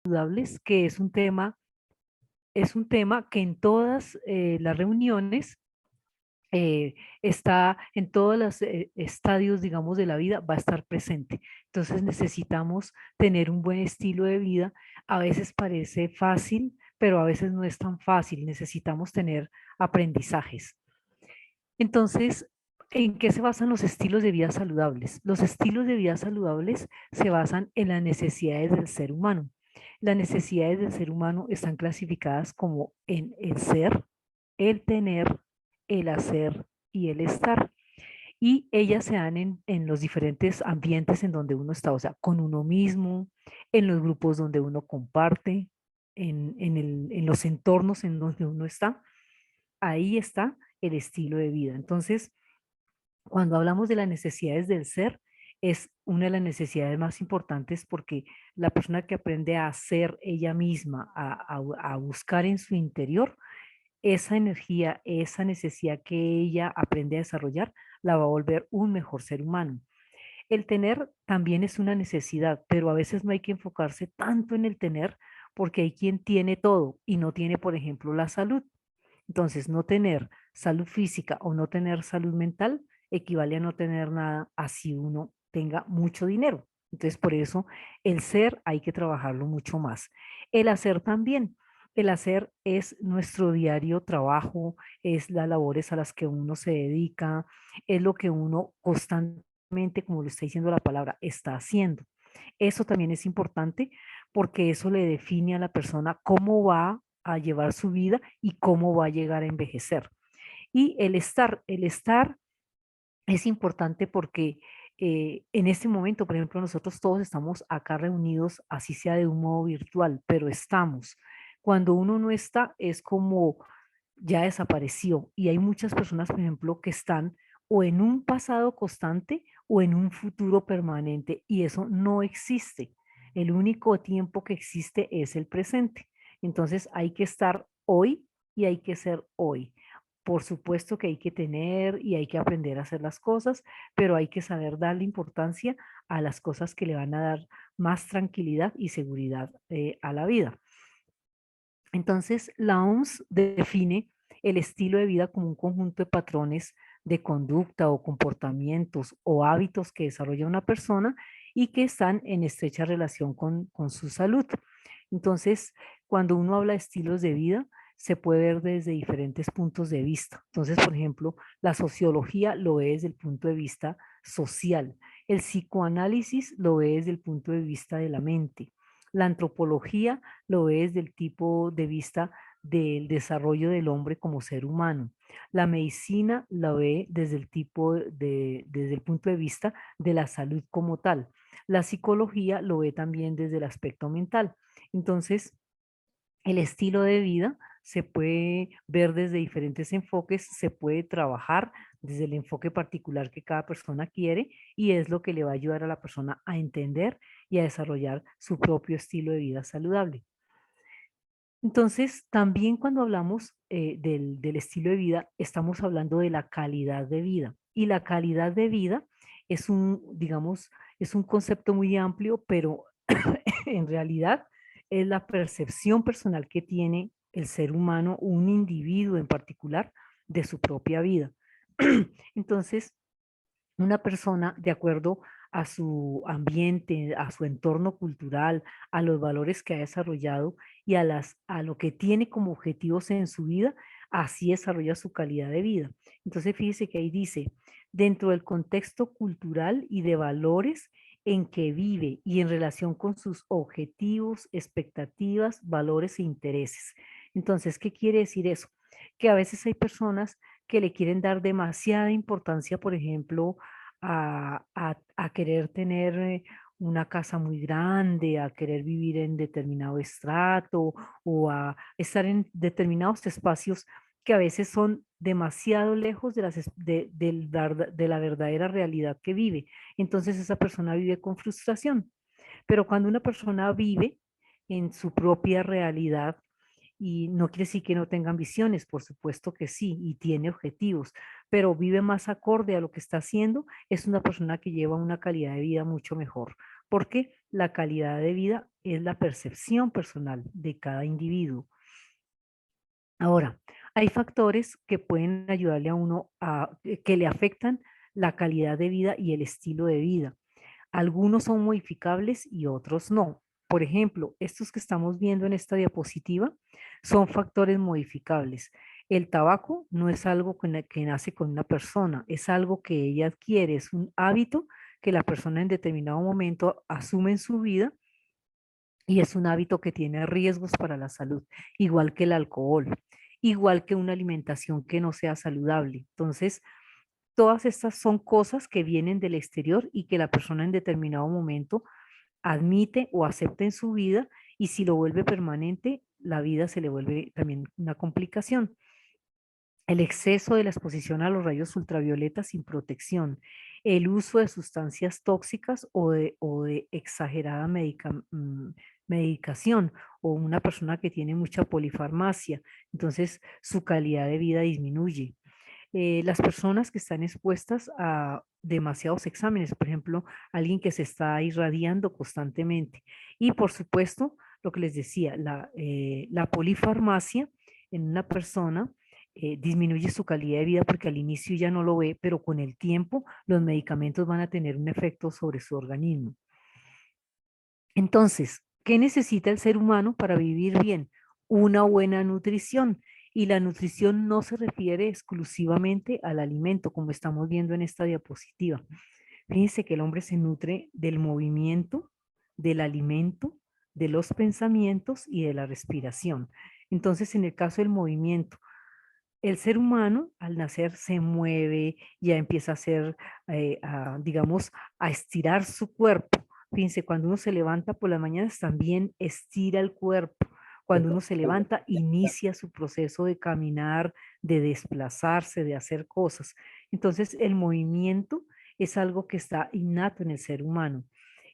saludables, que es un tema que en todas las reuniones está en todos los estadios, digamos, de la vida, va a estar presente. Entonces necesitamos tener un buen estilo de vida. A veces parece fácil, pero a veces no es tan fácil. Necesitamos tener aprendizajes. Entonces, ¿en qué se basan los estilos de vida saludables? Los estilos de vida saludables se basan en las necesidades del ser humano. Las necesidades del ser humano están clasificadas como en el ser, el tener, el hacer y el estar. Y ellas se dan en los diferentes ambientes en donde uno está, o sea, con uno mismo, en los grupos donde uno comparte, en los entornos en donde uno está. Ahí está el estilo de vida. Entonces, cuando hablamos de las necesidades del ser, es una de las necesidades más importantes porque la persona que aprende a ser ella misma, a buscar en su interior, esa energía, esa necesidad que ella aprende a desarrollar, la va a volver un mejor ser humano. El tener también es una necesidad, pero a veces no hay que enfocarse tanto en el tener porque hay quien tiene todo y no tiene, por ejemplo, la salud. Entonces, no tener salud física o no tener salud mental equivale a no tener nada así uno tenga mucho dinero. Entonces, por eso el ser hay que trabajarlo mucho más. El hacer también. El hacer es nuestro diario trabajo, es las labores a las que uno se dedica, es lo que uno constantemente, como lo está diciendo la palabra, está haciendo. Eso también es importante porque eso le define a la persona cómo va a llevar su vida y cómo va a llegar a envejecer. Y el estar es importante porque en este momento, por ejemplo, nosotros todos estamos acá reunidos, así sea de un modo virtual, pero estamos. Cuando uno no está, es como ya desapareció. Y hay muchas personas, por ejemplo, que están o en un pasado constante o en un futuro permanente, y eso no existe. El único tiempo que existe es el presente. Entonces hay que estar hoy y hay que ser hoy. Por supuesto que hay que tener y hay que aprender a hacer las cosas, pero hay que saber darle importancia a las cosas que le van a dar más tranquilidad y seguridad a la vida. Entonces, la OMS define el estilo de vida como un conjunto de patrones de conducta o comportamientos o hábitos que desarrolla una persona y que están en estrecha relación con su salud. Entonces, cuando uno habla de estilos de vida, se puede ver desde diferentes puntos de vista. Entonces, por ejemplo, la sociología lo ve desde el punto de vista social, el psicoanálisis lo ve desde el punto de vista de la mente, la antropología lo ve desde el tipo de vista del desarrollo del hombre como ser humano. La medicina la ve desde el desde el punto de vista de la salud como tal. La psicología lo ve también desde el aspecto mental. Entonces, el estilo de vida se puede ver desde diferentes enfoques, se puede trabajar desde el enfoque particular que cada persona quiere y es lo que le va a ayudar a la persona a entender y a desarrollar su propio estilo de vida saludable. Entonces, también cuando hablamos del estilo de vida, estamos hablando de la calidad de vida. Y la calidad de vida es digamos, es un concepto muy amplio, pero en realidad es la percepción personal que tiene el ser humano, un individuo en particular, de su propia vida. Entonces, una persona, de acuerdo a su ambiente, a su entorno cultural, a los valores que ha desarrollado y a lo que tiene como objetivos en su vida, así desarrolla su calidad de vida. Entonces, fíjese que ahí dice, dentro del contexto cultural y de valores en que vive y en relación con sus objetivos, expectativas, valores e intereses. Entonces, ¿qué quiere decir eso? Que a veces hay personas que le quieren dar demasiada importancia, por ejemplo, a querer tener una casa muy grande, a querer vivir en determinado estrato o a estar en determinados espacios que a veces son demasiado lejos de, de la verdadera realidad que vive. Entonces esa persona vive con frustración. Pero cuando una persona vive en su propia realidad, y no quiere decir que no tenga ambiciones, por supuesto que sí, y tiene objetivos, pero vive más acorde a lo que está haciendo, es una persona que lleva una calidad de vida mucho mejor. ¿Por qué? la calidad de vida es la percepción personal de cada individuo. Ahora, hay factores que pueden ayudarle a uno que le afectan la calidad de vida y el estilo de vida. Algunos son modificables y otros no. Por ejemplo, estos que estamos viendo en esta diapositiva son factores modificables. El tabaco no es algo que nace con una persona, es algo que ella adquiere, es un hábito que la persona en determinado momento asume en su vida y es un hábito que tiene riesgos para la salud, igual que el alcohol, igual que una alimentación que no sea saludable. Entonces, todas estas son cosas que vienen del exterior y que la persona en determinado momento admite o acepta en su vida, y si lo vuelve permanente, la vida se le vuelve también una complicación. El exceso de la exposición a los rayos ultravioleta sin protección, el uso de sustancias tóxicas o de exagerada medicación, o una persona que tiene mucha polifarmacia, entonces su calidad de vida disminuye. Las personas que están expuestas a demasiados exámenes, por ejemplo, alguien que se está irradiando constantemente. Y por supuesto, lo que les decía, la polifarmacia en una persona disminuye su calidad de vida porque al inicio ya no lo ve, pero con el tiempo los medicamentos van a tener un efecto sobre su organismo. Entonces, ¿qué necesita el ser humano para vivir bien? Una buena nutrición. Y la nutrición no se refiere exclusivamente al alimento, como estamos viendo en esta diapositiva. Fíjense que el hombre se nutre del movimiento, del alimento, de los pensamientos y de la respiración. Entonces, en el caso del movimiento, el ser humano al nacer se mueve, ya empieza a hacer, digamos, a estirar su cuerpo. Fíjense, cuando uno se levanta por las mañanas también estira el cuerpo. Cuando uno se levanta, inicia su proceso de caminar, de desplazarse, de hacer cosas. Entonces, el movimiento es algo que está innato en el ser humano,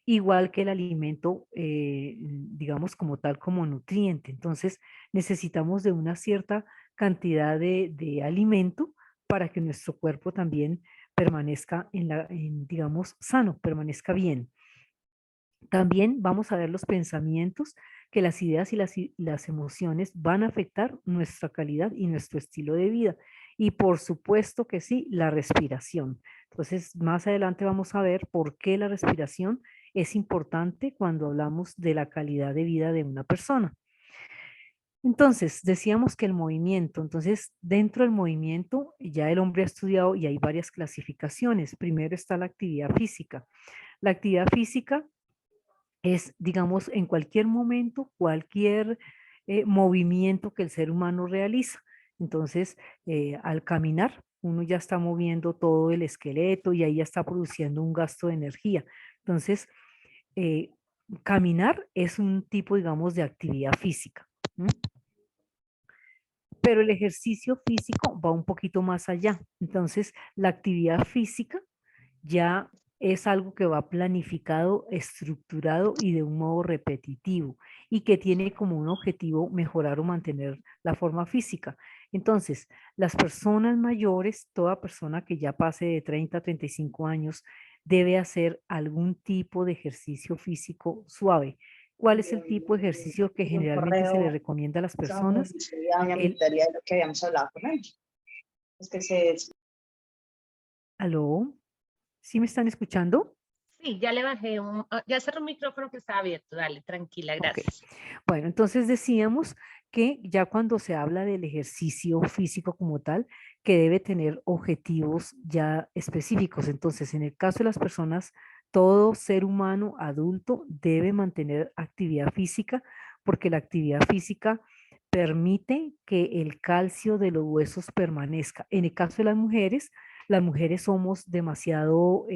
igual que el alimento, digamos, como tal, como nutriente. Entonces, necesitamos de una cierta cantidad de alimento para que nuestro cuerpo también permanezca digamos, sano, permanezca bien. También vamos a ver los pensamientos, que las ideas y las emociones van a afectar nuestra calidad y nuestro estilo de vida. Y por supuesto que sí, la respiración. Entonces, más adelante vamos a ver por qué la respiración es importante cuando hablamos de la calidad de vida de una persona. Entonces, decíamos que el movimiento, entonces dentro del movimiento ya el hombre ha estudiado y hay varias clasificaciones. Primero está la actividad física. La actividad física es, digamos, en cualquier momento, cualquier movimiento que el ser humano realiza. Entonces, al caminar, uno ya está moviendo todo el esqueleto y ahí ya está produciendo un gasto de energía. Entonces, eh, caminar es un tipo, digamos, de actividad física. ¿M? Pero el ejercicio físico va un poquito más allá. Entonces, la actividad física ya es algo que va planificado, estructurado y de un modo repetitivo, y que tiene como un objetivo mejorar o mantener la forma física. Entonces, las personas mayores, toda persona que ya pase de 30 a 35 años, debe hacer algún tipo de ejercicio físico suave. ¿Cuál es el tipo de ejercicio que Un generalmente se le correo, recomienda a las como personas? a mi El, amiguita de lo que habíamos hablado con ella. Es que se ¿Aló? ¿Sí me están escuchando? Sí, ya le bajé ya cerré un micrófono que estaba abierto. Dale, tranquila, Ok. gracias. Bueno, entonces decíamos que ya cuando se habla del ejercicio físico como tal, que debe tener objetivos ya específicos. Entonces, en el caso de las personas, todo ser humano adulto debe mantener actividad física, porque la actividad física permite que el calcio de los huesos permanezca. En el caso de las mujeres somos demasiado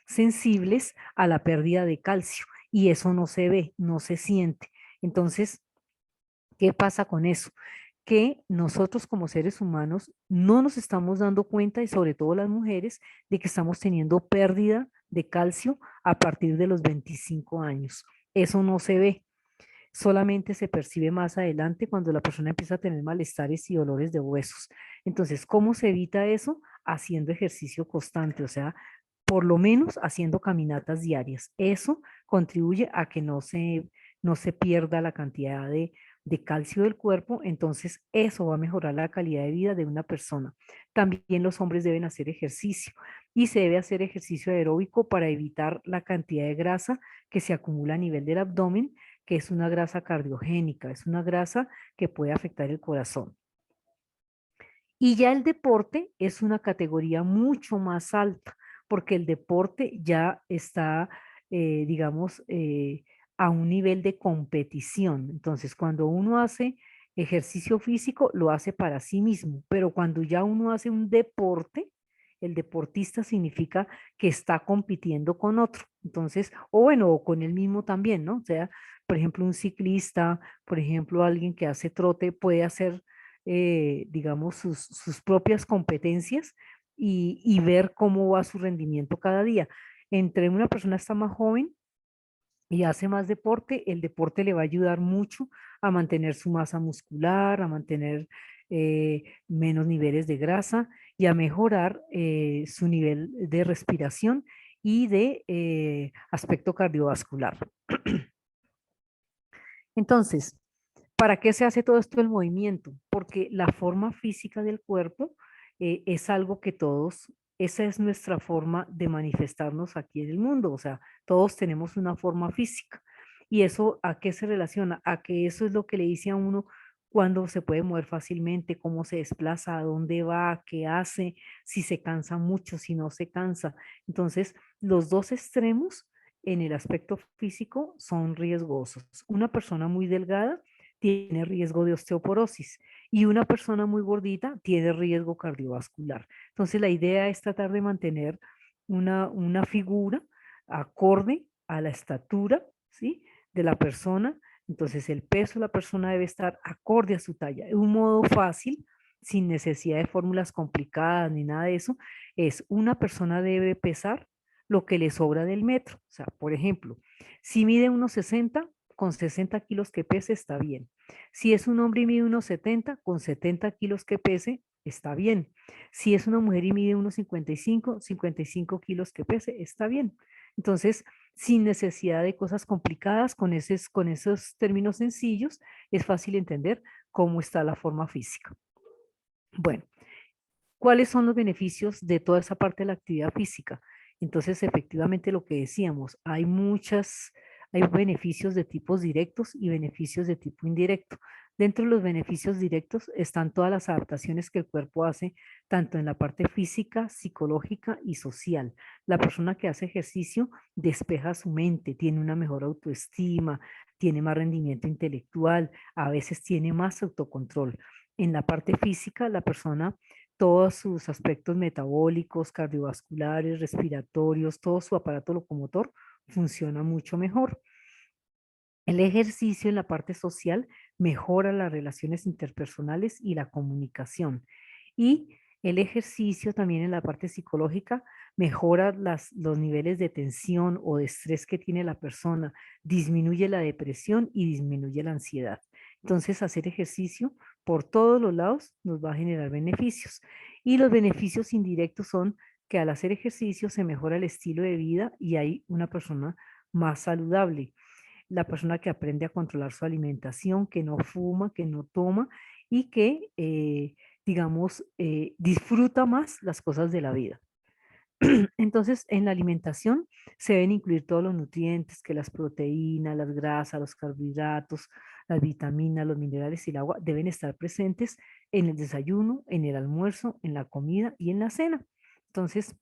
sensibles a la pérdida de calcio, y eso no se ve, no se siente. Entonces, ¿qué pasa con eso? Que nosotros como seres humanos no nos estamos dando cuenta, y sobre todo las mujeres, de que estamos teniendo pérdida de calcio a partir de los 25 años. Eso no se ve, solamente se percibe más adelante cuando la persona empieza a tener malestares y dolores de huesos. Entonces, ¿cómo se evita eso? Haciendo ejercicio constante, o sea, por lo menos haciendo caminatas diarias. Eso contribuye a que no se pierda la cantidad de calcio del cuerpo, entonces eso va a mejorar la calidad de vida de una persona. También los hombres deben hacer ejercicio y se debe hacer ejercicio aeróbico para evitar la cantidad de grasa que se acumula a nivel del abdomen, que es una grasa cardiogénica, es una grasa que puede afectar el corazón. Y ya el deporte es una categoría mucho más alta, porque el deporte ya está, digamos, a un nivel de competición. Entonces, cuando uno hace ejercicio físico, lo hace para sí mismo, pero cuando ya uno hace un deporte, el deportista significa que está compitiendo con otro. Entonces, o bueno, o con él mismo también, ¿no? O sea, por ejemplo, un ciclista, por ejemplo, alguien que hace trote puede hacer digamos, sus propias competencias y ver cómo va su rendimiento cada día. Entre una persona está más joven y hace más deporte, el deporte le va a ayudar mucho a mantener su masa muscular, a mantener menos niveles de grasa y a mejorar su nivel de respiración y de aspecto cardiovascular. Entonces, ¿para qué se hace todo esto el movimiento? Porque la forma física del cuerpo es algo que todos, esa es nuestra forma de manifestarnos aquí en el mundo, o sea, todos tenemos una forma física. ¿Y eso a qué se relaciona? A que eso es lo que le dice a uno cuándo se puede mover fácilmente, cómo se desplaza, a dónde va, qué hace, si se cansa mucho, si no se cansa. Entonces, los dos extremos en el aspecto físico son riesgosos. Una persona muy delgada tiene riesgo de osteoporosis y una persona muy gordita tiene riesgo cardiovascular. Entonces, la idea es tratar de mantener una figura acorde a la estatura, ¿sí? De la persona. Entonces, el peso de la persona debe estar acorde a su talla. Un modo fácil, sin necesidad de fórmulas complicadas ni nada de eso, es una persona debe pesar lo que le sobra del metro. O sea, por ejemplo, si mide 1,60, con 60 kilos que pese está bien. Si es un hombre y mide 1,70, con 70 kilos que pese está bien. Si es una mujer y mide 1,55, 55 kilos que pese está bien. Entonces, sin necesidad de cosas complicadas, con esos términos sencillos, es fácil entender cómo está la forma física. Bueno, ¿cuáles son los beneficios de toda esa parte de la actividad física? Entonces, efectivamente, lo que decíamos, hay beneficios de tipos directos y beneficios de tipo indirecto. Dentro de los beneficios directos están todas las adaptaciones que el cuerpo hace, tanto en la parte física, psicológica y social. La persona que hace ejercicio despeja su mente, tiene una mejor autoestima, tiene más rendimiento intelectual, a veces tiene más autocontrol. En la parte física, la persona todos sus aspectos metabólicos, cardiovasculares, respiratorios, todo su aparato locomotor funciona mucho mejor. El ejercicio en la parte social mejora las relaciones interpersonales y la comunicación. Y el ejercicio también en la parte psicológica mejora los niveles de tensión o de estrés que tiene la persona, disminuye la depresión y disminuye la ansiedad. Entonces, hacer ejercicio por todos los lados nos va a generar beneficios. Y los beneficios indirectos son que al hacer ejercicio se mejora el estilo de vida y hay una persona más saludable, la persona que aprende a controlar su alimentación, que no fuma, que no toma y que, digamos, disfruta más las cosas de la vida. Entonces, en la alimentación se deben incluir todos los nutrientes, que las proteínas, las grasas, los carbohidratos, las vitaminas, los minerales y el agua deben estar presentes en el desayuno, en el almuerzo, en la comida y en la cena. Entonces,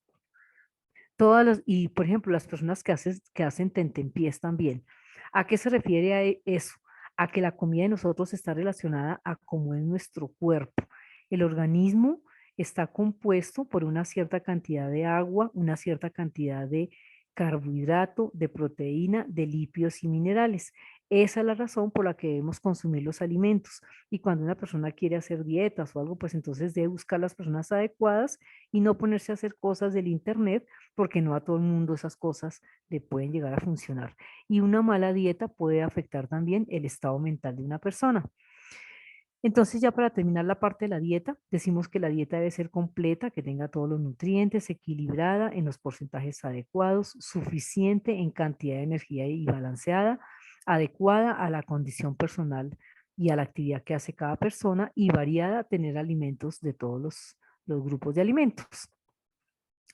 y por ejemplo, las personas que hacen tentempiés también. ¿A qué se refiere eso? A que la comida de nosotros está relacionada a cómo es nuestro cuerpo. El organismo está compuesto por una cierta cantidad de agua, una cierta cantidad de carbohidrato, de proteína, de lípidos y minerales. Esa es la razón por la que debemos consumir los alimentos. Y cuando una persona quiere hacer dietas o algo, pues entonces debe buscar las personas adecuadas y no ponerse a hacer cosas del internet porque no a todo el mundo esas cosas le pueden llegar a funcionar. Y una mala dieta puede afectar también el estado mental de una persona. Entonces ya para terminar la parte de la dieta, decimos que la dieta debe ser completa, que tenga todos los nutrientes, equilibrada en los porcentajes adecuados, suficiente en cantidad de energía y balanceada, adecuada a la condición personal y a la actividad que hace cada persona y variada, tener alimentos de todos los grupos de alimentos.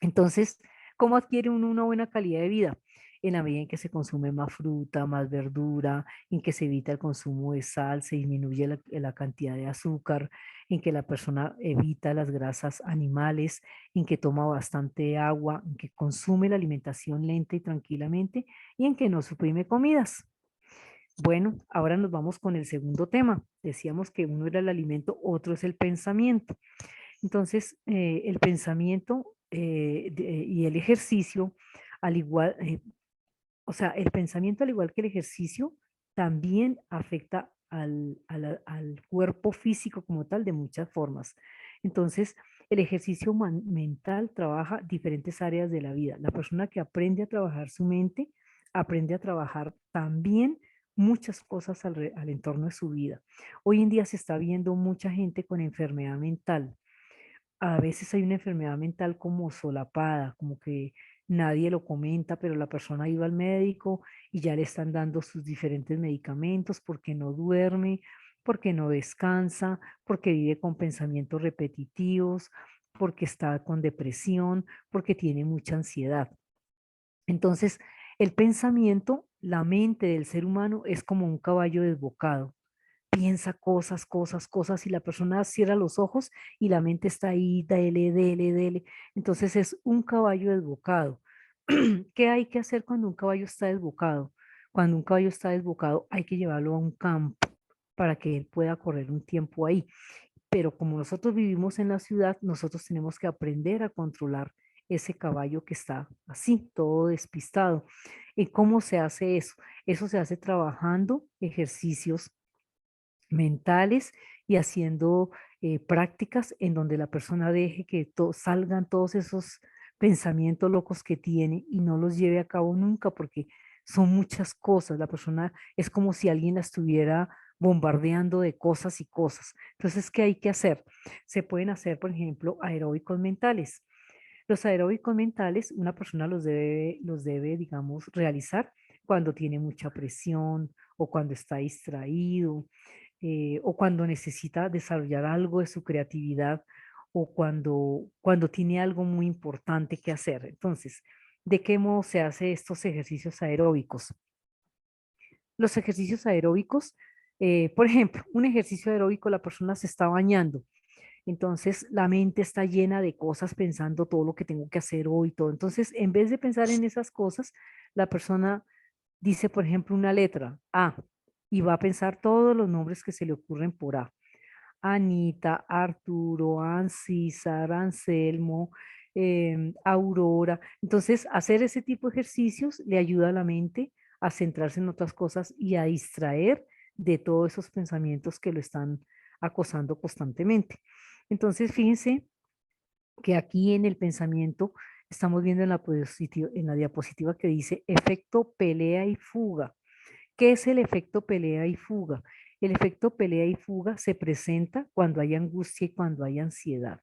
Entonces, ¿cómo adquiere uno una buena calidad de vida? En la medida en que se consume más fruta, más verdura, en que se evita el consumo de sal, se disminuye la cantidad de azúcar, en que la persona evita las grasas animales, en que toma bastante agua, en que consume la alimentación lenta y tranquilamente y en que no suprime comidas. Bueno, ahora nos vamos con el segundo tema. Decíamos que uno era el alimento, otro es el pensamiento. Entonces, el pensamiento y el ejercicio, al igual, o sea, el pensamiento al igual que el ejercicio, también afecta al cuerpo físico como tal de muchas formas. Entonces, el ejercicio mental trabaja diferentes áreas de la vida. La persona que aprende a trabajar su mente, aprende a trabajar también muchas cosas al entorno de su vida. Hoy en día se está viendo mucha gente con enfermedad mental. A veces hay una enfermedad mental como solapada, como que nadie lo comenta, pero la persona ha ido al médico y ya le están dando sus diferentes medicamentos porque no duerme, porque no descansa, porque vive con pensamientos repetitivos, porque está con depresión, porque tiene mucha ansiedad. Entonces, el pensamiento, la mente del ser humano es como un caballo desbocado, piensa cosas, cosas, cosas y la persona cierra los ojos y la mente está ahí, dele, dele, dele. Entonces es un caballo desbocado. ¿Qué hay que hacer cuando un caballo está desbocado? Cuando un caballo está desbocado hay que llevarlo a un campo para que él pueda correr un tiempo ahí. Pero como nosotros vivimos en la ciudad, nosotros tenemos que aprender a controlar ese caballo que está así, todo despistado. ¿Y cómo se hace eso? Eso se hace trabajando ejercicios mentales y haciendo prácticas en donde la persona deje que salgan todos esos pensamientos locos que tiene y no los lleve a cabo nunca porque son muchas cosas. La persona es como si alguien la estuviera bombardeando de cosas y cosas. Entonces, ¿qué hay que hacer? Se pueden hacer, por ejemplo, aeróbicos mentales. Los aeróbicos mentales, una persona los debe, digamos, realizar cuando tiene mucha presión o cuando está distraído o cuando necesita desarrollar algo de su creatividad o cuando tiene algo muy importante que hacer. Entonces, ¿de qué modo se hace estos ejercicios aeróbicos? Los ejercicios aeróbicos, por ejemplo, un ejercicio aeróbico, la persona se está bañando. Entonces la mente está llena de cosas pensando todo lo que tengo que hacer hoy, todo. Entonces, en vez de pensar en esas cosas, la persona dice, por ejemplo, una letra A y va a pensar todos los nombres que se le ocurren por A. Anita, Arturo, Ancísar, Anselmo, Aurora. Entonces, hacer ese tipo de ejercicios le ayuda a la mente a centrarse en otras cosas y a distraer de todos esos pensamientos que lo están acosando constantemente. Entonces, fíjense que aquí en el pensamiento estamos viendo en la diapositiva que dice efecto pelea y fuga. ¿Qué es el efecto pelea y fuga? El efecto pelea y fuga se presenta cuando hay angustia y cuando hay ansiedad.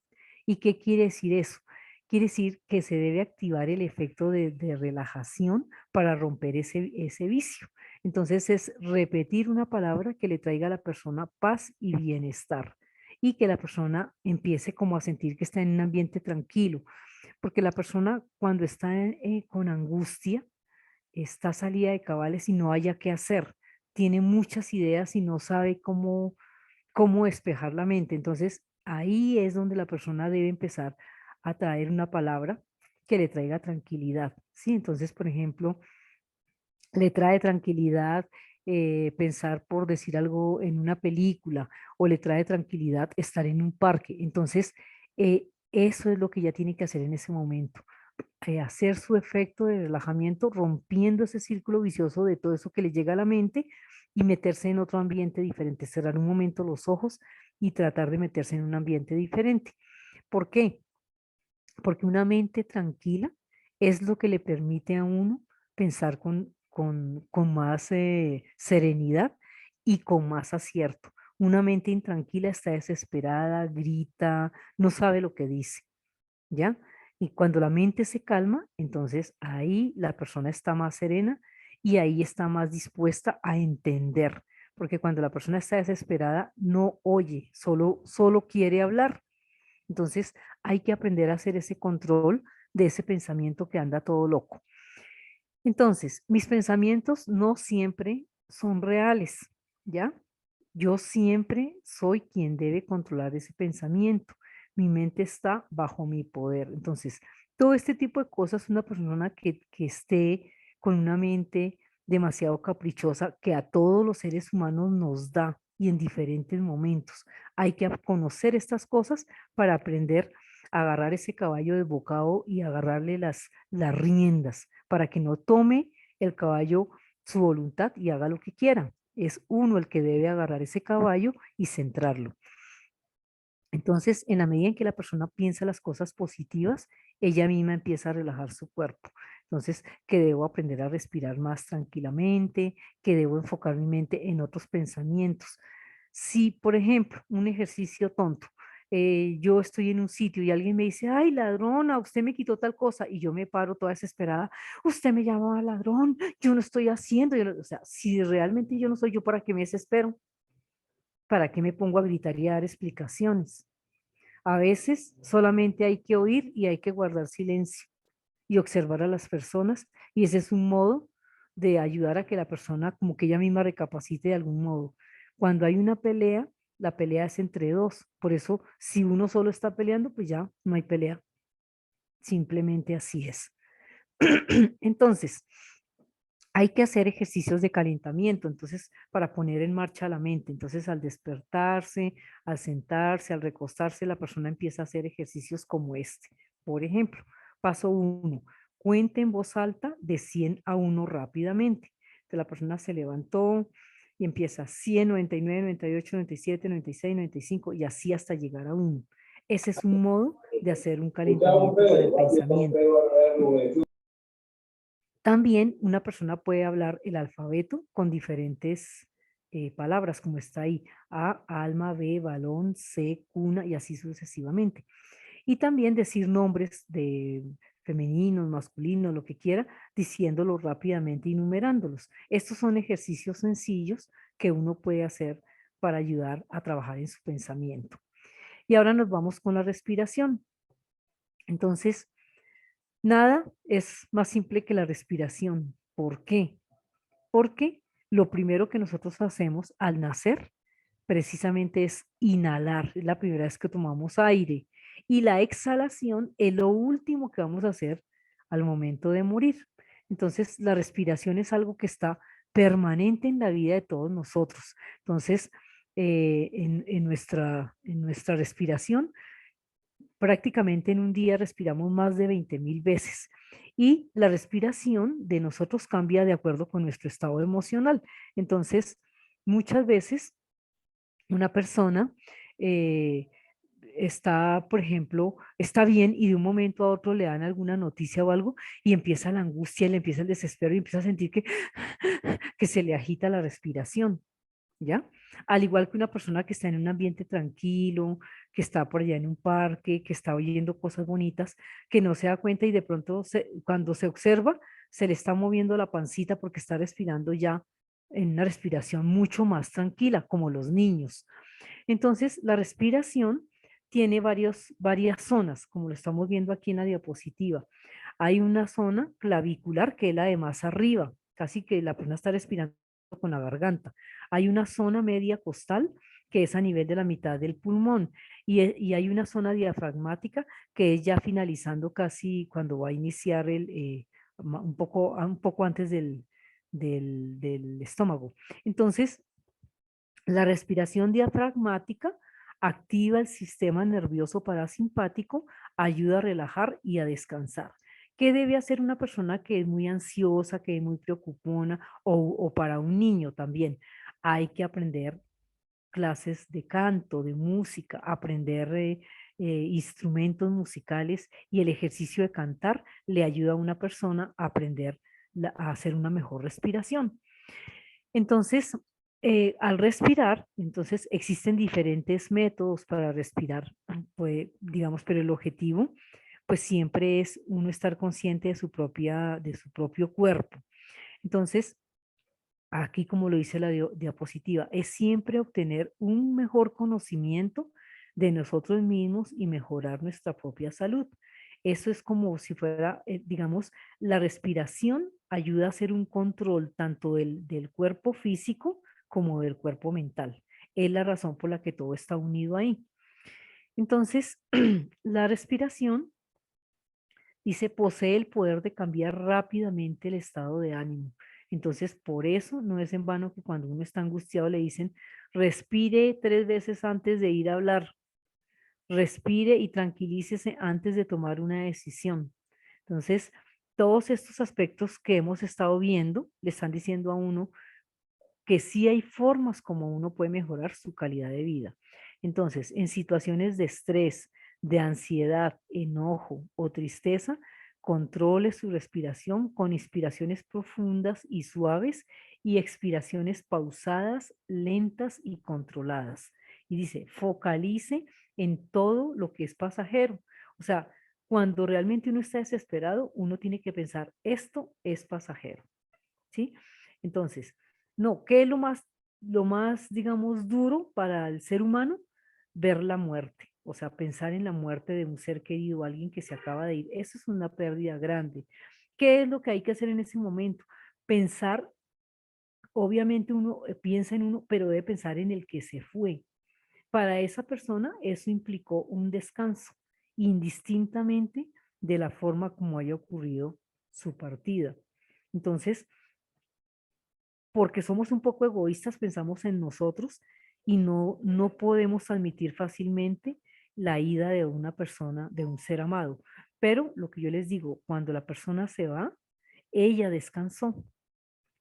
¿Y qué quiere decir eso? Quiere decir que se debe activar el efecto de relajación para romper ese vicio. Entonces es repetir una palabra que le traiga a la persona paz y bienestar y que la persona empiece como a sentir que está en un ambiente tranquilo, porque la persona cuando está con angustia, está salida de cabales y no haya qué hacer. Tiene muchas ideas y no sabe cómo despejar la mente. Entonces, ahí es donde la persona debe empezar a traer una palabra que le traiga tranquilidad. ¿Sí? Entonces, por ejemplo, le trae tranquilidad pensar por decir algo en una película o le trae tranquilidad estar en un parque. Entonces, eso es lo que ya tiene que hacer en ese momento hacer su efecto de relajamiento, rompiendo ese círculo vicioso de todo eso que le llega a la mente y meterse en otro ambiente diferente, cerrar un momento los ojos y tratar de meterse en un ambiente diferente. ¿Por qué? Porque una mente tranquila es lo que le permite a uno pensar con más serenidad y con más acierto. Una mente intranquila está desesperada, grita, no sabe lo que dice, ¿ya? Y cuando la mente se calma, entonces ahí la persona está más serena y ahí está más dispuesta a entender, porque cuando la persona está desesperada no oye, solo quiere hablar. Entonces hay que aprender a hacer ese control de ese pensamiento que anda todo loco. Entonces, mis pensamientos no siempre son reales, ¿ya? Yo siempre soy quien debe controlar ese pensamiento. Mi mente está bajo mi poder. Entonces, todo este tipo de cosas, una persona que esté con una mente demasiado caprichosa, que a todos los seres humanos nos da y en diferentes momentos. Hay que conocer estas cosas para aprender a agarrar ese caballo desbocado y agarrarle las riendas para que no tome el caballo su voluntad y haga lo que quiera. Es uno el que debe agarrar ese caballo y centrarlo. Entonces, en la medida en que la persona piensa las cosas positivas, ella misma empieza a relajar su cuerpo. Entonces, que debo aprender a respirar más tranquilamente, que debo enfocar mi mente en otros pensamientos. Si, por ejemplo, un ejercicio tonto, yo estoy en un sitio y alguien me dice, ay, ladrona, usted me quitó tal cosa, y yo me paro toda desesperada, usted me llama ladrón, yo no estoy haciendo, o sea, si realmente yo no soy yo, ¿para qué me desespero? ¿Para qué me pongo a gritar y a dar explicaciones? A veces solamente hay que oír y hay que guardar silencio y observar a las personas y ese es un modo de ayudar a que la persona como que ella misma recapacite de algún modo. Cuando hay una pelea, la pelea es entre dos. Por eso, si uno solo está peleando, pues ya no hay pelea. Simplemente así es. Entonces, hay que hacer ejercicios de calentamiento, entonces, para poner en marcha la mente. Entonces, al despertarse, al sentarse, al recostarse, la persona empieza a hacer ejercicios como este. Por ejemplo, paso uno, cuente en voz alta de 100 a 1 rápidamente. Entonces, la persona se levantó y empieza 100, 99, 98, 97, 96, 95 y así hasta llegar a 1. Ese es un modo de hacer un calentamiento para el pensamiento. También una persona puede hablar el alfabeto con diferentes palabras, como está ahí, A, alma, B, balón, C, cuna y así sucesivamente. Y también decir nombres de femeninos, masculinos, lo que quiera, diciéndolos rápidamente y numerándolos. Estos son ejercicios sencillos que uno puede hacer para ayudar a trabajar en su pensamiento. Y ahora nos vamos con la respiración. Entonces, nada es más simple que la respiración. ¿Por qué? Porque lo primero que nosotros hacemos al nacer precisamente es inhalar. Es la primera vez que tomamos aire. Y la exhalación es lo último que vamos a hacer al momento de morir. Entonces, la respiración es algo que está permanente en la vida de todos nosotros. Entonces, en nuestra respiración prácticamente en un día respiramos más de 20.000 veces y la respiración de nosotros cambia de acuerdo con nuestro estado emocional. Entonces, muchas veces una persona eh, está, por ejemplo, está bien y de un momento a otro le dan alguna noticia o algo y empieza la angustia, le empieza el desespero y empieza a sentir que se le agita la respiración. ¿Ya? Al igual que una persona que está en un ambiente tranquilo, que está por allá en un parque, que está oyendo cosas bonitas, que no se da cuenta y de pronto cuando se observa, se le está moviendo la pancita porque está respirando ya en una respiración mucho más tranquila, como los niños. Entonces, la respiración tiene varias zonas, como lo estamos viendo aquí en la diapositiva. Hay una zona clavicular que es la de más arriba, casi que la persona está respirando con la garganta. Hay una zona media costal que es a nivel de la mitad del pulmón y hay una zona diafragmática que es ya finalizando casi cuando va a iniciar un poco antes del estómago. Entonces, la respiración diafragmática activa el sistema nervioso parasimpático, ayuda a relajar y a descansar. ¿Qué debe hacer una persona que es muy ansiosa, que es muy preocupona o para un niño también? Hay que aprender clases de canto, de música, aprender instrumentos musicales y el ejercicio de cantar le ayuda a una persona a aprender a hacer una mejor respiración. Entonces, Al respirar, entonces existen diferentes métodos para respirar, pues, digamos, pero el objetivo, pues siempre es uno estar consciente de su propio cuerpo. Entonces, aquí como lo dice la diapositiva, es siempre obtener un mejor conocimiento de nosotros mismos y mejorar nuestra propia salud. Eso es como si fuera, digamos, la respiración ayuda a hacer un control tanto del cuerpo físico como del cuerpo mental. Es la razón por la que todo está unido ahí. Entonces, la respiración, dice, posee el poder de cambiar rápidamente el estado de ánimo. Entonces, por eso no es en vano que cuando uno está angustiado le dicen, respire 3 veces antes de ir a hablar, respire y tranquilícese antes de tomar una decisión. Entonces, todos estos aspectos que hemos estado viendo le están diciendo a uno que sí hay formas como uno puede mejorar su calidad de vida. Entonces, en situaciones de estrés, de ansiedad, enojo o tristeza, controle su respiración con inspiraciones profundas y suaves y expiraciones pausadas, lentas y controladas. Y dice, focalice en todo lo que es pasajero. O sea, cuando realmente uno está desesperado, uno tiene que pensar, esto es pasajero, ¿sí? Entonces, no, ¿qué es lo más, digamos, duro para el ser humano? Ver la muerte, o sea, pensar en la muerte de un ser querido, alguien que se acaba de ir. Eso es una pérdida grande. ¿Qué es lo que hay que hacer en ese momento? Pensar, obviamente uno piensa en uno, pero debe pensar en el que se fue. Para esa persona eso implicó un descanso, indistintamente de la forma como haya ocurrido su partida. Entonces, porque somos un poco egoístas, pensamos en nosotros y no podemos admitir fácilmente la ida de una persona, de un ser amado. Pero lo que yo les digo, cuando la persona se va, ella descansó,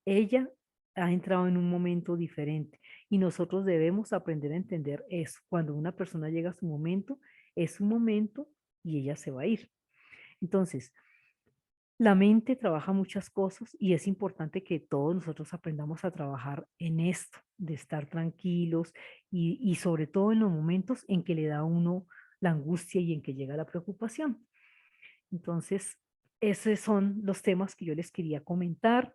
ella ha entrado en un momento diferente y nosotros debemos aprender a entender eso. Cuando una persona llega a su momento, es su momento y ella se va a ir. Entonces, la mente trabaja muchas cosas y es importante que todos nosotros aprendamos a trabajar en esto, de estar tranquilos y sobre todo en los momentos en que le da a uno la angustia y en que llega la preocupación. Entonces, esos son los temas que yo les quería comentar.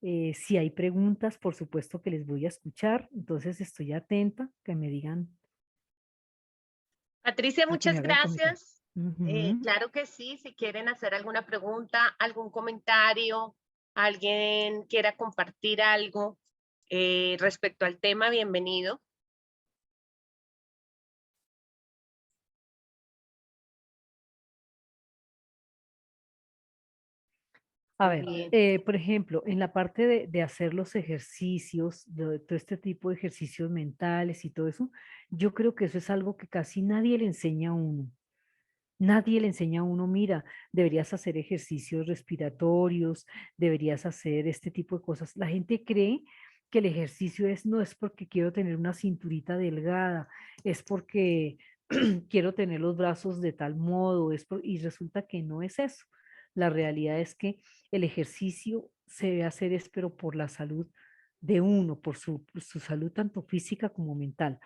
Si hay preguntas, por supuesto que les voy a escuchar. Entonces, estoy atenta, que me digan, Patricia, a que me muchas hagan comentarios. gracias. Ujú. Claro que sí, si quieren hacer alguna pregunta, algún comentario, alguien quiera compartir algo respecto al tema, bienvenido. A ver, Bien, por ejemplo, en la parte de hacer los ejercicios, de todo este tipo de ejercicios mentales y todo eso, yo creo que eso es algo que casi nadie le enseña a uno. Nadie le enseña a uno, mira, deberías hacer ejercicios respiratorios, deberías hacer este tipo de cosas. La gente cree que el ejercicio no es porque quiero tener una cinturita delgada, es porque quiero tener los brazos de tal modo, y resulta que no es eso. La realidad es que el ejercicio se debe hacer es pero por la salud de uno, por su salud tanto física como mental.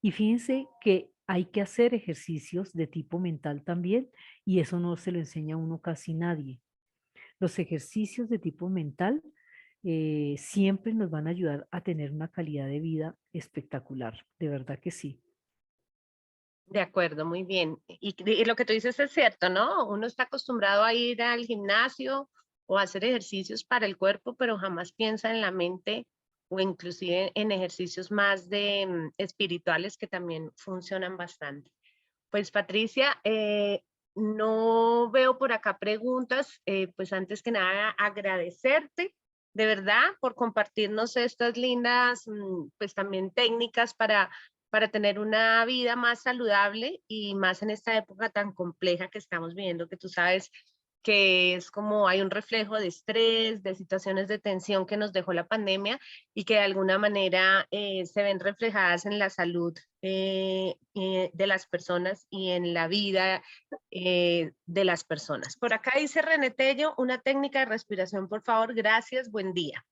Y fíjense que hay que hacer ejercicios de tipo mental también y eso no se lo enseña a uno casi nadie. Los ejercicios de tipo mental siempre nos van a ayudar a tener una calidad de vida espectacular, de verdad que sí. de acuerdo, muy bien. Y lo que tú dices es cierto, ¿no? Uno está acostumbrado a ir al gimnasio o a hacer ejercicios para el cuerpo, pero jamás piensa en la mente o inclusive en ejercicios más de espirituales que también funcionan bastante. Pues Patricia, no veo por acá preguntas, pues antes que nada agradecerte de verdad por compartirnos estas lindas, pues también técnicas para tener una vida más saludable y más en esta época tan compleja que estamos viviendo, que tú sabes que es como hay un reflejo de estrés, de situaciones de tensión que nos dejó la pandemia y que de alguna manera se ven reflejadas en la salud de las personas y en la vida de las personas. Por acá dice René Tello, una técnica de respiración, por favor. Gracias, buen día.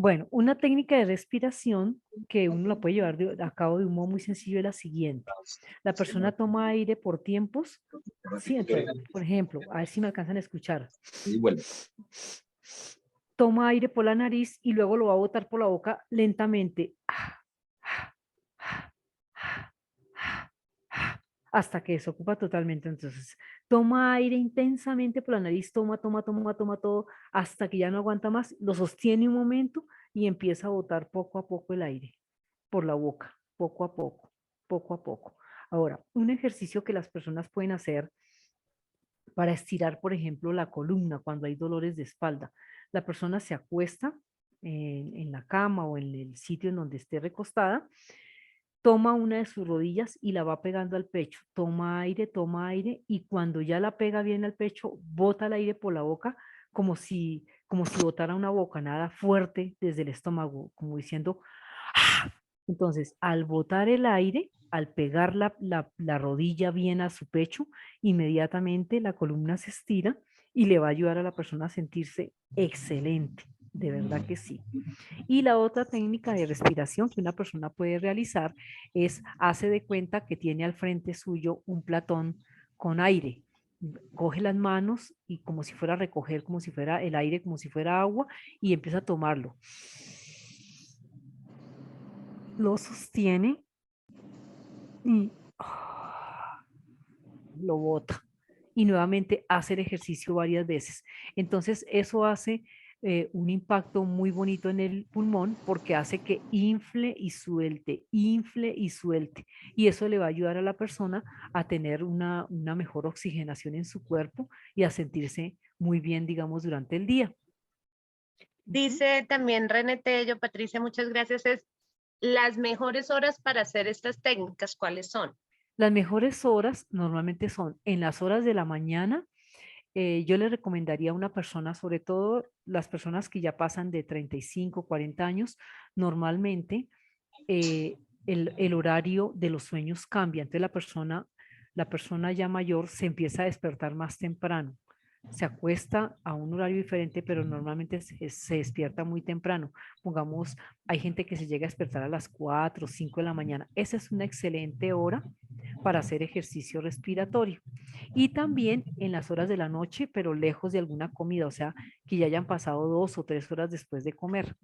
Bueno, una técnica de respiración que uno la puede llevar a cabo de un modo muy sencillo es la siguiente. La persona toma aire por tiempos. Sí, entonces, por ejemplo, a ver si me alcanzan a escuchar. Y vuelve. Toma aire por la nariz y luego lo va a botar por la boca lentamente. Hasta que desocupa totalmente. Entonces, toma aire intensamente por la nariz, toma todo, hasta que ya no aguanta más, lo sostiene un momento y empieza a botar poco a poco el aire por la boca, poco a poco, poco a poco. Ahora, un ejercicio que las personas pueden hacer para estirar, por ejemplo, la columna cuando hay dolores de espalda. La persona se acuesta en la cama o en el sitio en donde esté recostada, toma una de sus rodillas y la va pegando al pecho. Toma aire y cuando ya la pega bien al pecho, bota el aire por la boca como si botara una bocanada fuerte desde el estómago, como diciendo, ¡ah! Entonces, al botar el aire, al pegar la rodilla bien a su pecho, inmediatamente la columna se estira y le va a ayudar a la persona a sentirse excelente. De verdad que sí. Y la otra técnica de respiración que una persona puede realizar es, hace de cuenta que tiene al frente suyo un platón con aire. Coge las manos y como si fuera a recoger, como si fuera el aire, como si fuera agua, y empieza a tomarlo. Lo sostiene y lo bota. Y nuevamente hace el ejercicio varias veces. Entonces, eso hace un impacto muy bonito en el pulmón porque hace que infle y suelte. Y eso le va a ayudar a la persona a tener una mejor oxigenación en su cuerpo y a sentirse muy bien, digamos, durante el día. Dice también René Tello, Patricia, muchas gracias, es las mejores horas para hacer estas técnicas, ¿cuáles son? Las mejores horas normalmente son en las horas de la mañana. Yo le recomendaría a una persona, sobre todo las personas que ya pasan de 35, 40 años, normalmente el horario de los sueños cambia. Entonces la persona ya mayor se empieza a despertar más temprano. Se acuesta a un horario diferente, pero normalmente se despierta muy temprano. Pongamos, hay gente que se llega a despertar a las 4 o 5 de la mañana. Esa es una excelente hora para hacer ejercicio respiratorio. Y también en las horas de la noche, pero lejos de alguna comida, o sea, que ya hayan pasado 2 o 3 horas después de comer.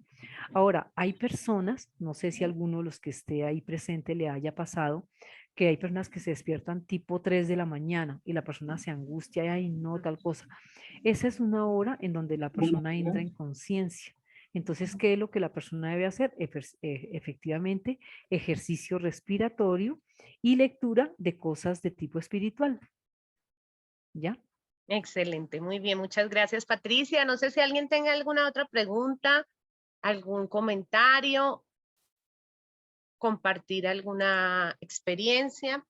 Ahora, hay personas, no sé si alguno de los que esté ahí presente le haya pasado, que hay personas que se despiertan tipo 3 de la mañana y la persona se angustia y ay, no, tal cosa. Esa es una hora en donde la persona entra en conciencia. Entonces, ¿qué es lo que la persona debe hacer? Efectivamente, ejercicio respiratorio y lectura de cosas de tipo espiritual. ¿Ya? Excelente, muy bien, muchas gracias, Patricia. No sé si alguien tenga alguna otra pregunta, algún comentario, compartir alguna experiencia.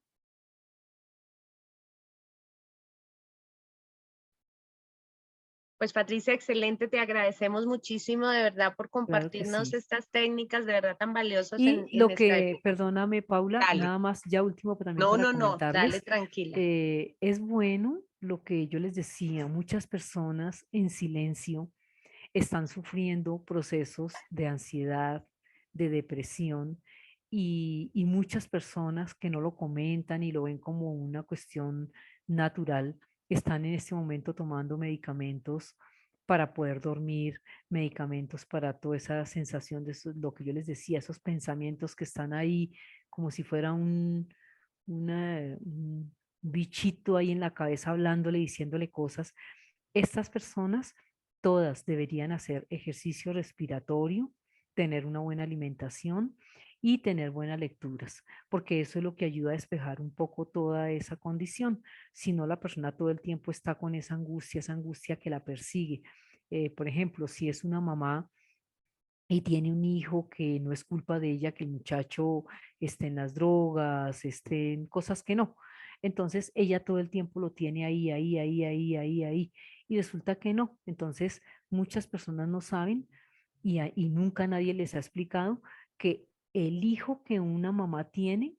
Pues Patricia, excelente, te agradecemos muchísimo de verdad por Claro que compartirnos sí. estas técnicas de verdad tan valiosas Y en lo esta que, época. perdóname, Paula, Dale. nada más ya último también No, para no, no, dale comentarles, tranquila. es bueno lo que yo les decía, muchas personas en silencio están sufriendo procesos de ansiedad, de depresión y muchas personas que no lo comentan y lo ven como una cuestión natural, están en este momento tomando medicamentos para poder dormir, medicamentos para toda esa sensación de lo que yo les decía, esos pensamientos que están ahí como si fuera un bichito ahí en la cabeza hablándole, diciéndole cosas. Estas personas todas deberían hacer ejercicio respiratorio, tener una buena alimentación y tener buenas lecturas, porque eso es lo que ayuda a despejar un poco toda esa condición. Si no, la persona todo el tiempo está con esa angustia que la persigue. Por ejemplo, si es una mamá y tiene un hijo que no es culpa de ella, que el muchacho esté en las drogas, esté en cosas que no. Entonces ella todo el tiempo lo tiene ahí. Y resulta que no. Entonces muchas personas no saben y nunca nadie les ha explicado que el hijo que una mamá tiene,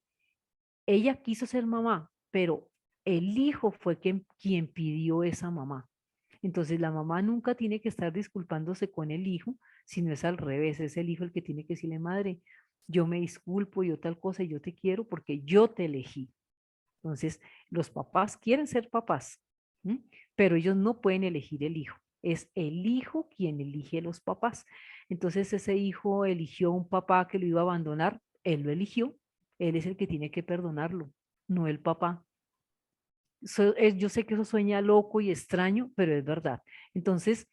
ella quiso ser mamá, pero el hijo fue quien pidió esa mamá. Entonces la mamá nunca tiene que estar disculpándose con el hijo, sino es al revés, es el hijo el que tiene que decirle, madre, yo me disculpo, yo tal cosa, y yo te quiero porque yo te elegí. Entonces, los papás quieren ser papás, ¿m? Pero ellos no pueden elegir el hijo. Es el hijo quien elige los papás. Entonces, ese hijo eligió un papá que lo iba a abandonar, él lo eligió, él es el que tiene que perdonarlo, no el papá. Yo sé que eso sueña loco y extraño, pero es verdad. Entonces,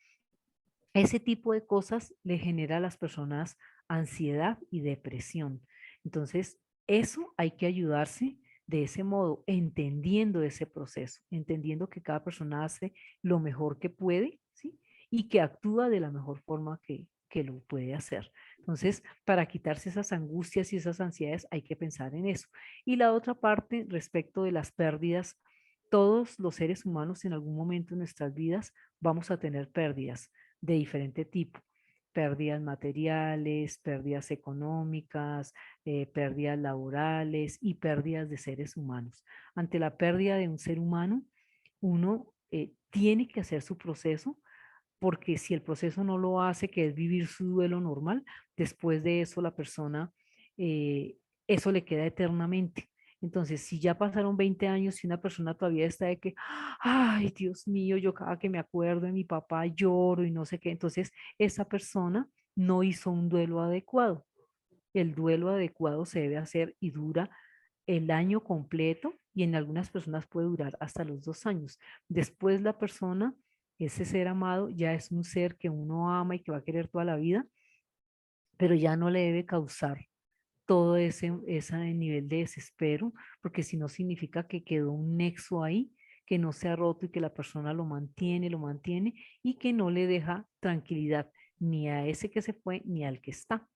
ese tipo de cosas le genera a las personas ansiedad y depresión. Entonces, eso hay que ayudarse de ese modo, entendiendo ese proceso, entendiendo que cada persona hace lo mejor que puede, ¿sí? Y que actúa de la mejor forma que lo puede hacer. Entonces, para quitarse esas angustias y esas ansiedades, hay que pensar en eso. Y la otra parte, respecto de las pérdidas, todos los seres humanos en algún momento de nuestras vidas vamos a tener pérdidas de diferente tipo, pérdidas materiales, pérdidas económicas, pérdidas laborales y pérdidas de seres humanos. Ante la pérdida de un ser humano, uno tiene que hacer su proceso porque si el proceso no lo hace, que es vivir su duelo normal, después de eso la persona, eh, eso le queda eternamente. Entonces, si ya pasaron 20 años y una persona todavía está de que, ay, Dios mío, yo cada que me acuerdo de mi papá lloro y no sé qué, entonces esa persona no hizo un duelo adecuado. El duelo adecuado se debe hacer y dura el año completo y en algunas personas puede durar hasta los 2 años. Después la persona, ese ser amado, ya es un ser que uno ama y que va a querer toda la vida, pero ya no le debe causar todo ese nivel de desespero, porque si no significa que quedó un nexo ahí que no se ha roto y que la persona lo mantiene y que no le deja tranquilidad ni a ese que se fue ni al que está.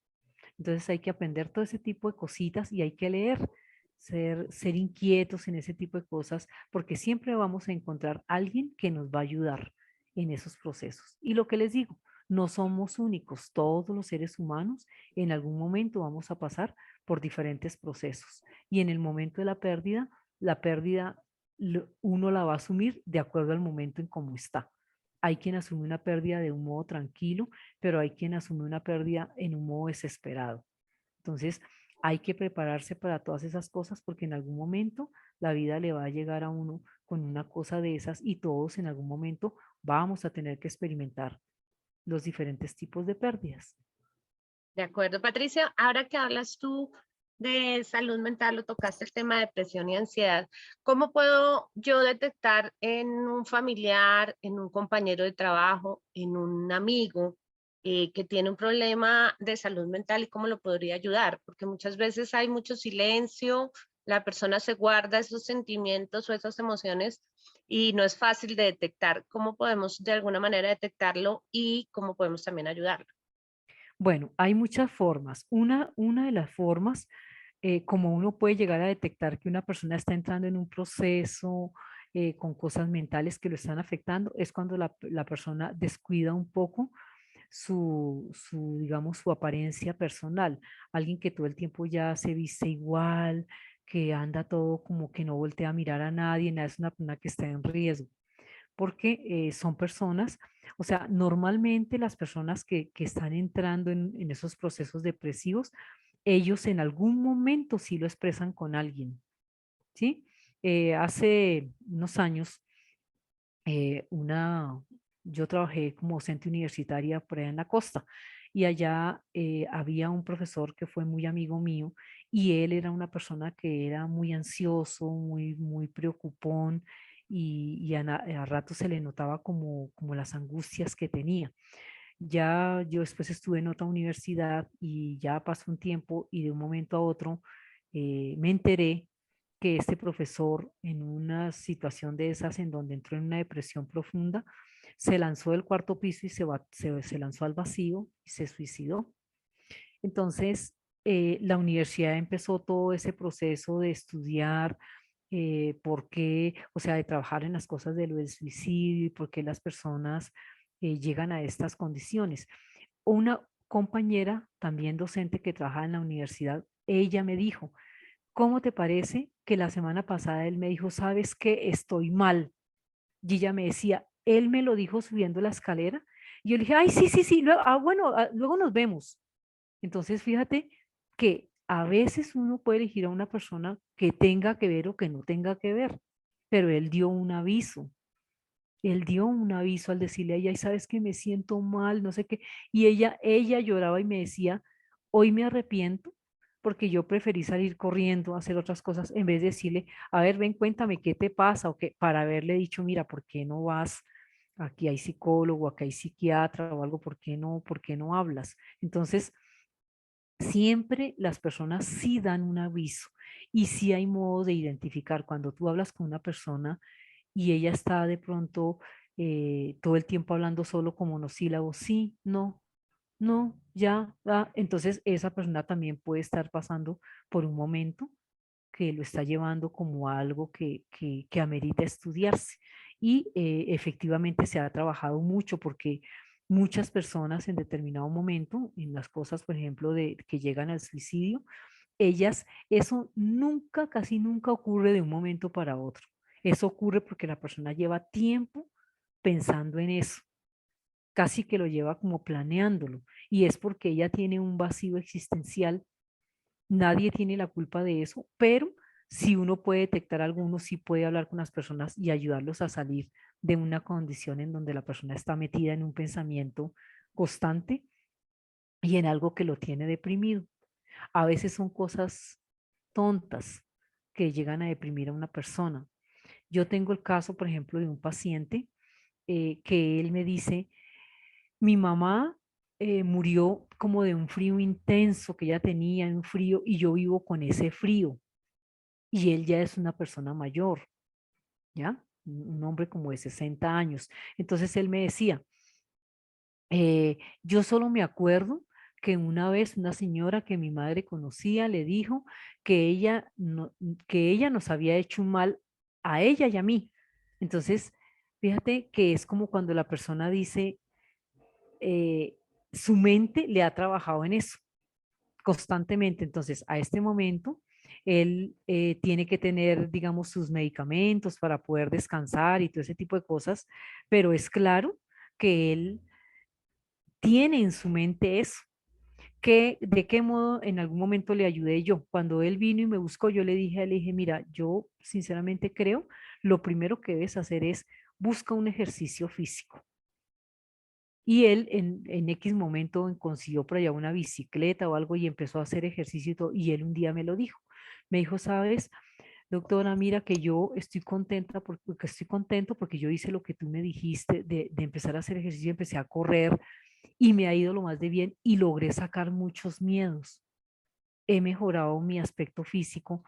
Entonces hay que aprender todo ese tipo de cositas y hay que leer, ser inquietos en ese tipo de cosas, porque siempre vamos a encontrar alguien que nos va a ayudar en esos procesos. Y lo que les digo, no somos únicos, todos los seres humanos en algún momento vamos a pasar por diferentes procesos. Y en el momento de la pérdida uno la va a asumir de acuerdo al momento en cómo está. Hay quien asume una pérdida de un modo tranquilo, pero hay quien asume una pérdida en un modo desesperado. Entonces, hay que prepararse para todas esas cosas porque en algún momento la vida le va a llegar a uno con una cosa de esas y todos en algún momento vamos a tener que experimentar los diferentes tipos de pérdidas. De acuerdo, Patricia. Ahora que hablas tú de salud mental o tocaste el tema de depresión y ansiedad, ¿cómo puedo yo detectar en un familiar, en un compañero de trabajo, en un amigo que tiene un problema de salud mental y cómo lo podría ayudar? Porque muchas veces hay mucho silencio, la persona se guarda esos sentimientos o esas emociones y no es fácil de detectar. ¿Cómo podemos de alguna manera detectarlo y cómo podemos también ayudarlo? Bueno, hay muchas formas. Una de las formas, como uno puede llegar a detectar que una persona está entrando en un proceso con cosas mentales que lo están afectando, es cuando la persona descuida un poco digamos, su apariencia personal. Alguien que todo el tiempo ya se viste igual, que anda todo como que no voltea a mirar a nadie, nada, es una persona que está en riesgo porque son personas, o sea, normalmente las personas que están entrando en esos procesos depresivos, ellos en algún momento sí lo expresan con alguien, ¿sí? Hace unos años, eh, una, yo trabajé como docente universitaria por allá en la costa y allá había un profesor que fue muy amigo mío y él era una persona que era muy ansioso, muy preocupón y a rato se le notaba como las angustias que tenía. Ya yo después estuve en otra universidad y ya pasó un tiempo y de un momento a otro me enteré que este profesor en una situación de esas en donde entró en una depresión profunda, se lanzó del cuarto piso y se lanzó al vacío y se suicidó. Entonces, la universidad empezó todo ese proceso de estudiar por qué, o sea, de trabajar en las cosas de lo del suicidio y por qué las personas llegan a estas condiciones. Una compañera, también docente que trabaja en la universidad, ella me dijo, ¿cómo te parece que la semana pasada él me dijo, sabes que estoy mal? Y ella me decía, él me lo dijo subiendo la escalera Y yo le dije, ay, sí, sí, sí, bueno, luego nos vemos. Entonces, fíjate que a veces uno puede elegir a una persona que tenga que ver o que no tenga que ver, pero él dio un aviso. Él dio un aviso al decirle a ella, y sabes que me siento mal, no sé qué. Y ella lloraba y me decía, hoy me arrepiento porque yo preferí salir corriendo a hacer otras cosas en vez de decirle, a ver, ven, cuéntame qué te pasa o qué, para haberle dicho, mira, ¿por qué no vas? Aquí hay psicólogo, aquí hay psiquiatra o algo, por qué no hablas? Entonces, siempre las personas sí dan un aviso y sí hay modo de identificar cuando tú hablas con una persona y ella está de pronto todo el tiempo hablando solo como monosílabos, sí, no, no, ya, entonces esa persona también puede estar pasando por un momento que lo está llevando como algo que amerita estudiarse. Y efectivamente se ha trabajado mucho porque muchas personas en determinado momento, en las cosas, por ejemplo, de que llegan al suicidio, ellas, eso nunca, casi nunca ocurre de un momento para otro. Eso ocurre porque la persona lleva tiempo pensando en eso, casi que lo lleva como planeándolo, y es porque ella tiene un vacío existencial. Nadie tiene la culpa de eso, pero si uno puede detectar algo, uno sí puede hablar con las personas y ayudarlos a salir de una condición en donde la persona está metida en un pensamiento constante y en algo que lo tiene deprimido. A veces son cosas tontas que llegan a deprimir a una persona. Yo tengo el caso, por ejemplo, de un paciente que él me dice, mi mamá murió como de un frío intenso que ella tenía, un frío, y yo vivo con ese frío. Y él ya es una persona mayor, ¿ya? Un hombre como de 60 años. Entonces él me decía, yo solo me acuerdo que una vez una señora que mi madre conocía le dijo que ella nos había hecho un mal a ella y a mí. Entonces, fíjate que es como cuando la persona dice, eh, su mente le ha trabajado en eso constantemente. Entonces, a este momento, él tiene que tener, digamos, sus medicamentos para poder descansar y todo ese tipo de cosas, pero es claro que él tiene en su mente eso. ¿De qué modo en algún momento le ayudé yo? Cuando él vino y me buscó, yo le dije, mira, yo sinceramente creo, lo primero que debes hacer es busca un ejercicio físico. Y él en X momento consiguió por allá una bicicleta o algo y empezó a hacer ejercicio y todo. Y él un día me lo dijo. Me dijo, sabes, doctora, mira que yo estoy contenta porque estoy contento porque yo hice lo que tú me dijiste de empezar a hacer ejercicio, empecé a correr y me ha ido lo más de bien y logré sacar muchos miedos. He mejorado mi aspecto físico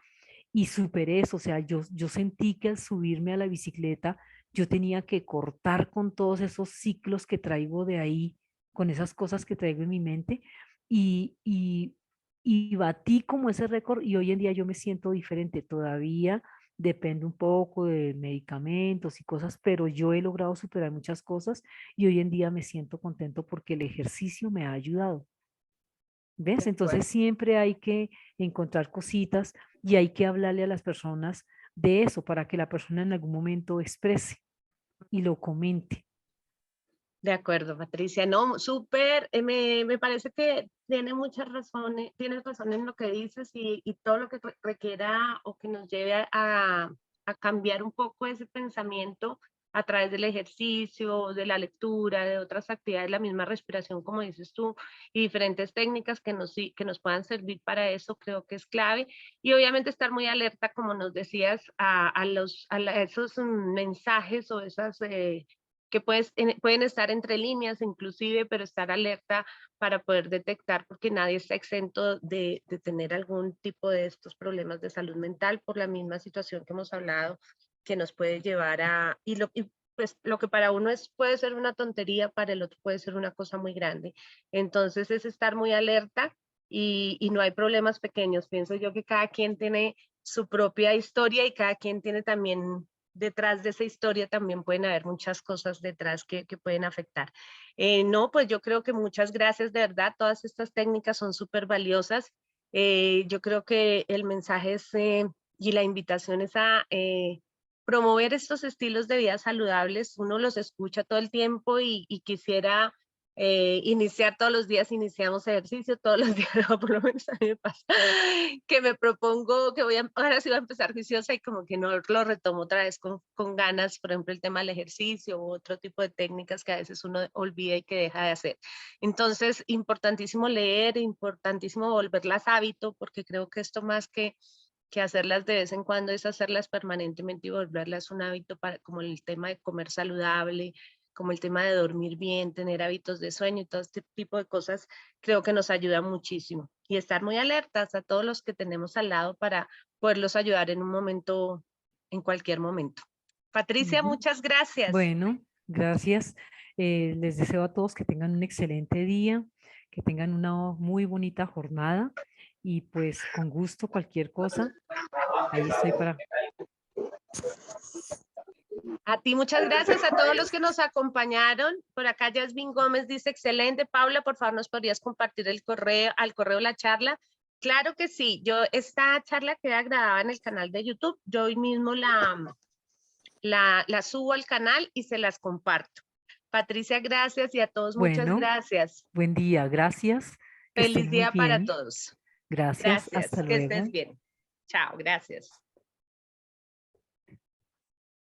y superé eso. O sea, yo sentí que al subirme a la bicicleta yo tenía que cortar con todos esos ciclos que traigo de ahí, con esas cosas que traigo en mi mente y, y, y batí como ese récord y hoy en día yo me siento diferente. Todavía depende un poco de medicamentos y cosas, pero yo he logrado superar muchas cosas y hoy en día me siento contento porque el ejercicio me ha ayudado. De ¿Ves? acuerdo. Entonces siempre hay que encontrar cositas y hay que hablarle a las personas de eso para que la persona en algún momento exprese y lo comente. De acuerdo, Patricia. No, súper, me parece que tiene muchas razones, tienes razón en lo que dices y todo lo que requiera o que nos lleve a cambiar un poco ese pensamiento a través del ejercicio, de la lectura, de otras actividades, la misma respiración, como dices tú, y diferentes técnicas que nos puedan servir para eso, creo que es clave. Y obviamente estar muy alerta, como nos decías, a esos mensajes o esas que pueden estar entre líneas inclusive, pero estar alerta para poder detectar, porque nadie está exento de tener algún tipo de estos problemas de salud mental por la misma situación que hemos hablado, que nos puede llevar pues lo que para uno puede ser una tontería, para el otro puede ser una cosa muy grande. Entonces es estar muy alerta y no hay problemas pequeños. Pienso yo que cada quien tiene su propia historia y cada quien tiene también detrás de esa historia también pueden haber muchas cosas detrás que pueden afectar. No, pues yo creo que muchas gracias, de verdad, todas estas técnicas son súper valiosas. Yo creo que el mensaje es, y la invitación es a promover estos estilos de vida saludables. Uno los escucha todo el tiempo y quisiera iniciar todos los días, iniciamos ejercicio todos los días, no, por lo menos a mí me pasa, que me propongo que ahora sí voy a empezar juiciosa y como que no lo retomo otra vez con ganas, por ejemplo, el tema del ejercicio u otro tipo de técnicas que a veces uno olvida y que deja de hacer. Entonces, importantísimo leer, importantísimo volverlas hábito, porque creo que esto más que hacerlas de vez en cuando es hacerlas permanentemente y volverlas un hábito para, como el tema de comer saludable, como el tema de dormir bien, tener hábitos de sueño y todo este tipo de cosas, creo que nos ayuda muchísimo. Y estar muy alertas a todos los que tenemos al lado para poderlos ayudar en un momento, en cualquier momento. Patricia, Ujú. muchas gracias. Bueno, gracias. Les deseo a todos que tengan un excelente día, que tengan una muy bonita jornada y pues con gusto cualquier cosa, ahí estoy para... A ti muchas gracias, a todos los que nos acompañaron. Por acá Yasmin Gómez dice, excelente. Paula, por favor, ¿nos podrías compartir el correo, al correo la charla? Claro que sí. Esta charla queda grabada en el canal de YouTube. Yo hoy mismo la subo al canal y se las comparto. Patricia, gracias y a todos muchas Bueno, gracias. buen día, gracias, que Feliz estén muy día para bien. todos. Gracias, hasta Gracias, que estés luego. bien. Chao, gracias.